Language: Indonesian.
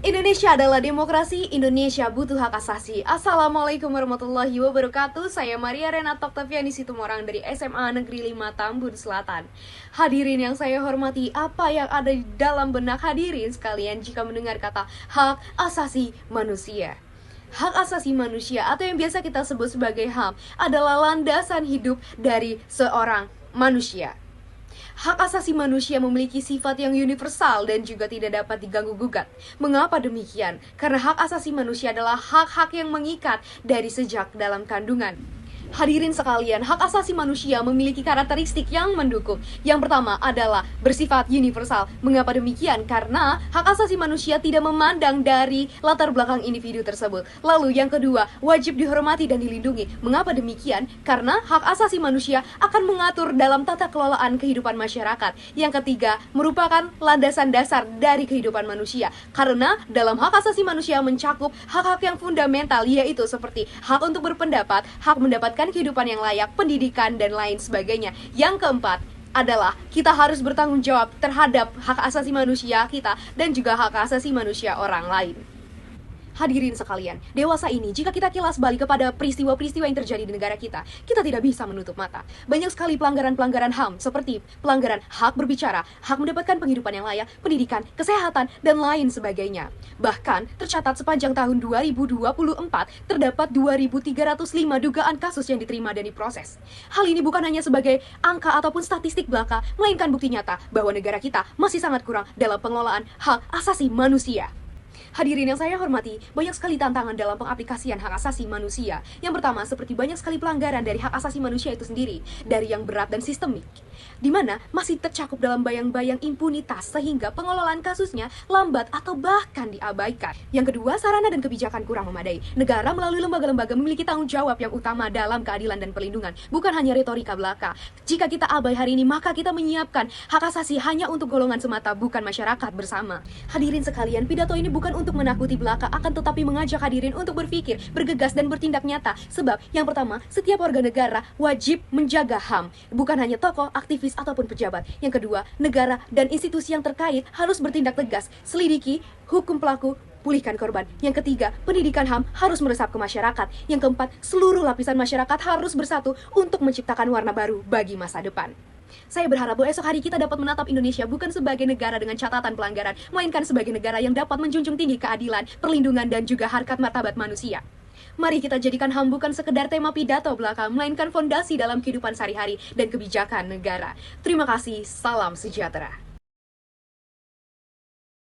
Indonesia adalah demokrasi, Indonesia butuh hak asasi. Assalamualaikum warahmatullahi wabarakatuh. Saya Maria Renata Octaviani Situmorang dari SMA Negeri 5 Tambun Selatan. Hadirin yang saya hormati, apa yang ada di dalam benak hadirin sekalian jika mendengar kata hak asasi manusia? Hak asasi manusia atau yang biasa kita sebut sebagai HAM adalah landasan hidup dari seorang manusia. Hak asasi manusia memiliki sifat yang universal dan juga tidak dapat diganggu-gugat. Mengapa demikian? Karena hak asasi manusia adalah hak-hak yang mengikat dari sejak dalam kandungan. Hadirin sekalian, hak asasi manusia memiliki karakteristik yang mendukung. Yang pertama adalah bersifat universal. Mengapa demikian? Karena hak asasi manusia tidak memandang dari latar belakang individu tersebut. Lalu yang kedua, wajib dihormati dan dilindungi. Mengapa demikian? Karena hak asasi manusia akan mengatur dalam tata kelolaan kehidupan masyarakat. Yang ketiga, merupakan landasan dasar dari kehidupan manusia. Karena dalam hak asasi manusia mencakup hak-hak yang fundamental, yaitu seperti hak untuk berpendapat, hak mendapatkan kehidupan yang layak, pendidikan, dan lain sebagainya. Yang keempat adalah kita harus bertanggung jawab terhadap hak asasi manusia kita dan juga hak asasi manusia orang lain. Hadirin sekalian, dewasa ini jika kita kilas balik kepada peristiwa-peristiwa yang terjadi di negara kita tidak bisa menutup mata. Banyak sekali pelanggaran-pelanggaran HAM seperti pelanggaran hak berbicara, hak mendapatkan penghidupan yang layak, pendidikan, kesehatan, dan lain sebagainya. Bahkan tercatat sepanjang tahun 2024 terdapat 2.305 dugaan kasus yang diterima dan diproses. Hal ini bukan hanya sebagai angka ataupun statistik belaka, melainkan bukti nyata bahwa negara kita masih sangat kurang dalam pengelolaan hak asasi manusia. Hadirin yang saya hormati, banyak sekali tantangan dalam pengaplikasian hak asasi manusia. Yang pertama, seperti banyak sekali pelanggaran dari hak asasi manusia itu sendiri, dari yang berat dan sistemik, di mana masih tercakup dalam bayang-bayang impunitas sehingga pengelolaan kasusnya lambat atau bahkan diabaikan. Yang kedua, sarana dan kebijakan kurang memadai. Negara melalui lembaga-lembaga memiliki tanggung jawab yang utama dalam keadilan dan perlindungan, bukan hanya retorika belaka. Jika kita abai hari ini, maka kita menyiapkan hak asasi hanya untuk golongan semata, bukan masyarakat bersama. Hadirin sekalian, pidato ini bukan untuk menakuti belaka, akan tetapi mengajak hadirin untuk berpikir, bergegas, dan bertindak nyata. Sebab yang pertama, setiap warga negara wajib menjaga HAM, bukan hanya tokoh, aktivis, ataupun pejabat. Yang kedua, negara dan institusi yang terkait harus bertindak tegas, selidiki, hukum pelaku, pulihkan korban. Yang ketiga, pendidikan HAM harus meresap ke masyarakat. Yang keempat, seluruh lapisan masyarakat harus bersatu untuk menciptakan warna baru bagi masa depan. Saya berharap bahwa esok hari kita dapat menatap Indonesia bukan sebagai negara dengan catatan pelanggaran, melainkan sebagai negara yang dapat menjunjung tinggi keadilan, perlindungan, dan juga harkat martabat manusia. Mari kita jadikan HAM bukan sekedar tema pidato belaka, melainkan fondasi dalam kehidupan sehari-hari dan kebijakan negara. Terima kasih, salam sejahtera.